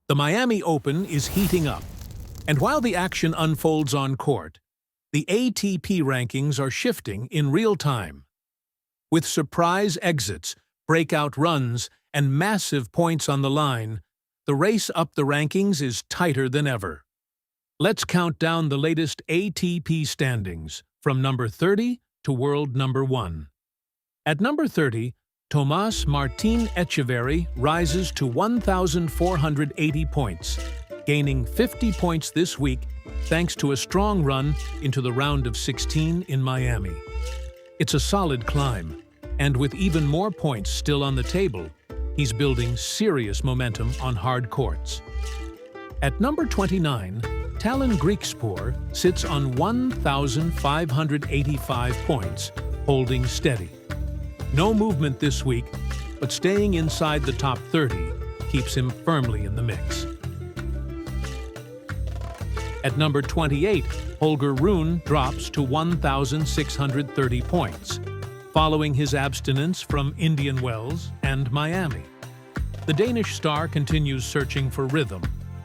The Miami Open is heating up, and while the action unfolds on court, the ATP rankings are shifting in real time. With surprise exits, breakout runs, and massive points on the line, the race up the rankings is tighter than ever. Let's count down the latest ATP standings, from number 30 to world number 1. At number 30, Tomás Martín Echeverry rises to 1,480 points, gaining 50 points this week thanks to a strong run into the round of 16 in Miami. It's a solid climb, and with even more points still on the table, he's building serious momentum on hard courts. At number 29, Tallon Griekspoor sits on 1,585 points, holding steady. No movement this week, but staying inside the top 30 keeps him firmly in the mix. At number 28, Holger Rune drops to 1,630 points, following his abstinence from Indian Wells and Miami. The Danish star continues searching for rhythm,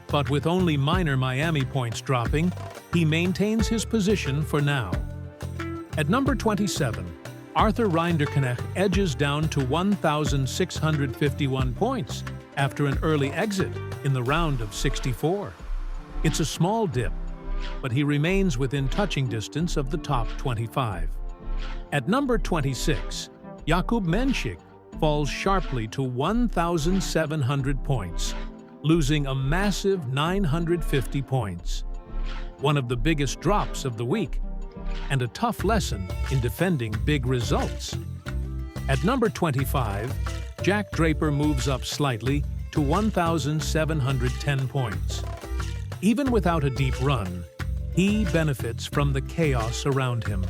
but with only minor Miami points dropping, he maintains his position for now. At number 27, Arthur Rinderknecht edges down to 1,651 points after an early exit in the round of 64. It's a small dip, but he remains within touching distance of the top 25. At number 26, Jakub Mensik falls sharply to 1,700 points, losing a massive 950 points. One of the biggest drops of the week, and a tough lesson in defending big results. At number 25, Jack Draper moves up slightly to 1,710 points. Even without a deep run, he benefits from the chaos around him.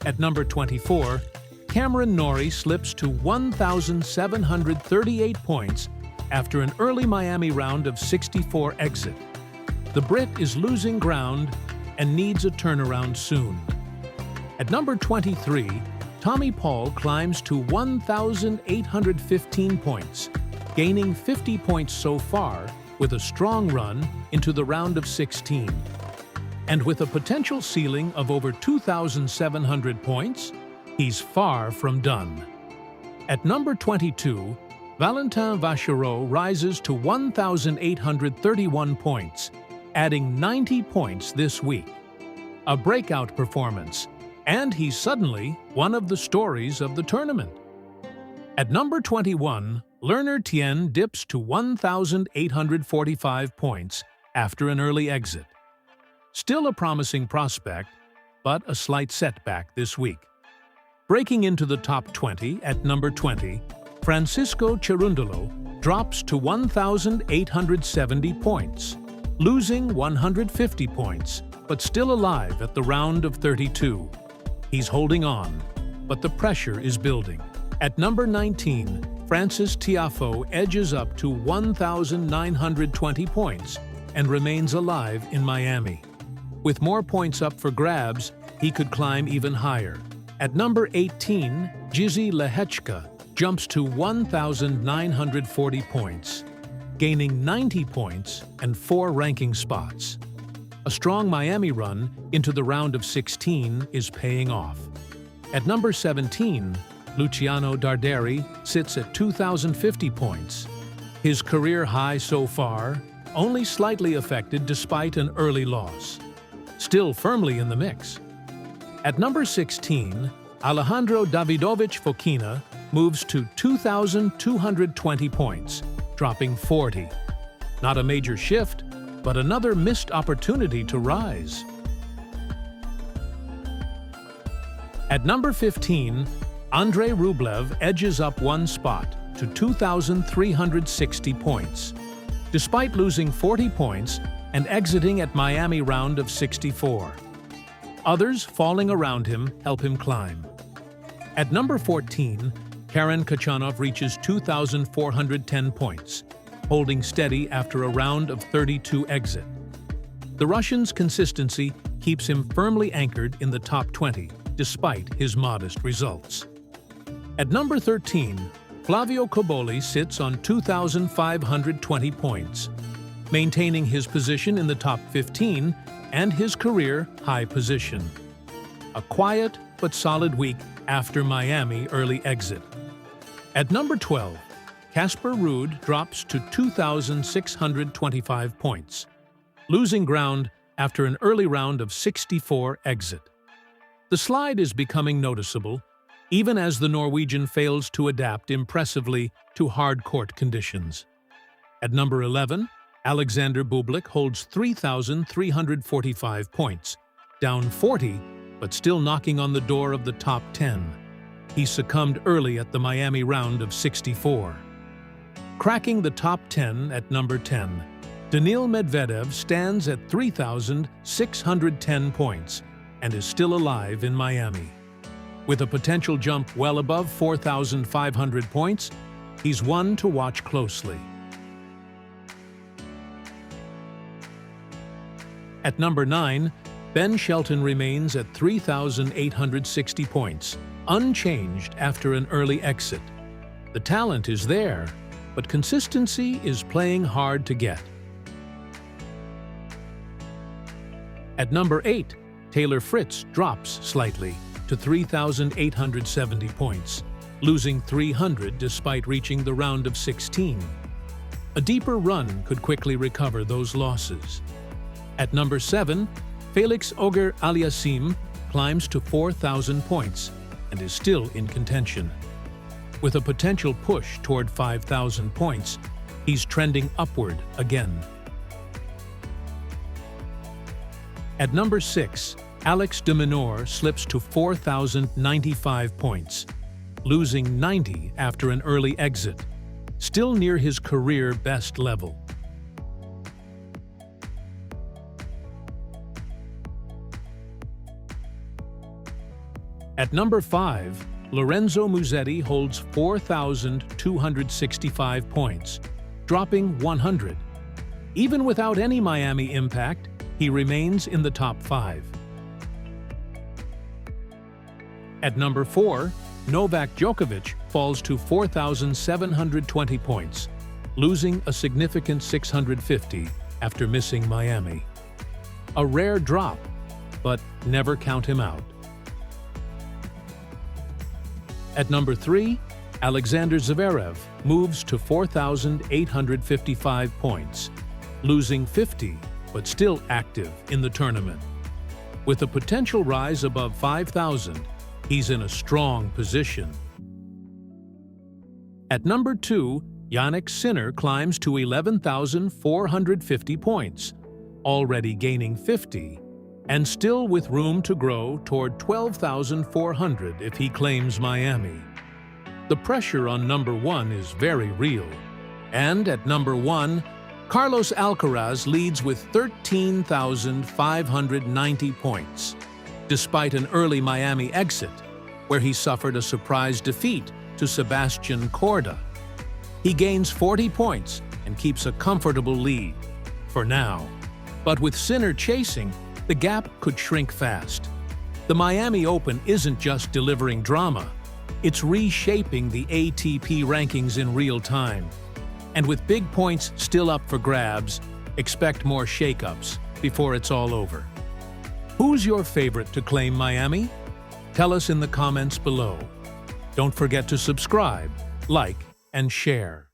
At number 24, Cameron Norrie slips to 1,738 points after an early Miami round of 64 exit. The Brit is losing ground and needs a turnaround soon. At number 23, Tommy Paul climbs to 1,815 points, gaining 50 points so far with a strong run into the round of 16. And with a potential ceiling of over 2,700 points, he's far from done. At number 22, Valentin Vachereau rises to 1,831 points, adding 90 points this week. A breakout performance, and he's suddenly one of the stories of the tournament. At number 21, Lerner Tien dips to 1,845 points after an early exit. Still a promising prospect, but a slight setback this week. Breaking into the top 20 at number 20, Francisco Cerundolo drops to 1,870 points, losing 150 points, but still alive at the round of 32. He's holding on, but the pressure is building. At number 19, Francis Tiafoe edges up to 1,920 points and remains alive in Miami. With more points up for grabs, he could climb even higher. At number 18, Jiří Lehečka jumps to 1,940 points, gaining 90 points and 4 ranking spots. A strong Miami run into the round of 16 is paying off. At number 17, Luciano Darderi sits at 2,050 points. His career high so far, only slightly affected despite an early loss. Still firmly in the mix. At number 16, Alejandro Davidovich Fokina moves to 2,220 points, dropping 40. Not a major shift, but another missed opportunity to rise. At number 15, Andrei Rublev edges up one spot to 2,360 points, despite losing 40 points and exiting at Miami round of 64. Others falling around him help him climb. At number 14, Karen Khachanov reaches 2,410 points, holding steady after a round of 32 exit. The Russian's consistency keeps him firmly anchored in the top 20, despite his modest results. At number 13, Flavio Cobolli sits on 2,520 points. maintaining his position in the top 15 and his career high position. A quiet but solid week after Miami early exit. At number 12, Casper Ruud drops to 2,625 points, losing ground after an early round of 64 exit. The slide is becoming noticeable, even as the Norwegian fails to adapt impressively to hard court conditions. At number 11, Alexander Bublik holds 3,345 points, down 40, but still knocking on the door of the top 10. He succumbed early at the Miami round of 64. Cracking the top 10 at number 10, Daniil Medvedev stands at 3,610 points and is still alive in Miami. With a potential jump well above 4,500 points, he's one to watch closely. At number 9, Ben Shelton remains at 3,860 points, unchanged after an early exit. The talent is there, but consistency is playing hard to get. At number 8, Taylor Fritz drops slightly to 3,870 points, losing 300 despite reaching the round of 16. A deeper run could quickly recover those losses. At number 7, Felix Auger-Aliassime climbs to 4,000 points and is still in contention. With a potential push toward 5,000 points, he's trending upward again. At number 6, Alex de Minaur slips to 4,095 points, losing 90 after an early exit, still near his career best level. At number 5, Lorenzo Musetti holds 4,265 points, dropping 100. Even without any Miami impact, he remains in the top 5. At number 4, Novak Djokovic falls to 4,720 points, losing a significant 650 after missing Miami. A rare drop, but never count him out. At number 3, Alexander Zverev moves to 4,855 points, losing 50 but still active in the tournament. With a potential rise above 5,000, he's in a strong position. At number 2, Jannik Sinner climbs to 11,450 points, already gaining 50, and still with room to grow toward 12,400 if he claims Miami. The pressure on number 1 is very real. And at number 1, Carlos Alcaraz leads with 13,590 points, despite an early Miami exit, where he suffered a surprise defeat to Sebastian Corda. He gains 40 points and keeps a comfortable lead, for now. But with Sinner chasing, the gap could shrink fast. The Miami Open isn't just delivering drama, it's reshaping the ATP rankings in real time. And with big points still up for grabs, expect more shakeups before it's all over. Who's your favorite to claim Miami? Tell us in the comments below. Don't forget to subscribe, like, and share.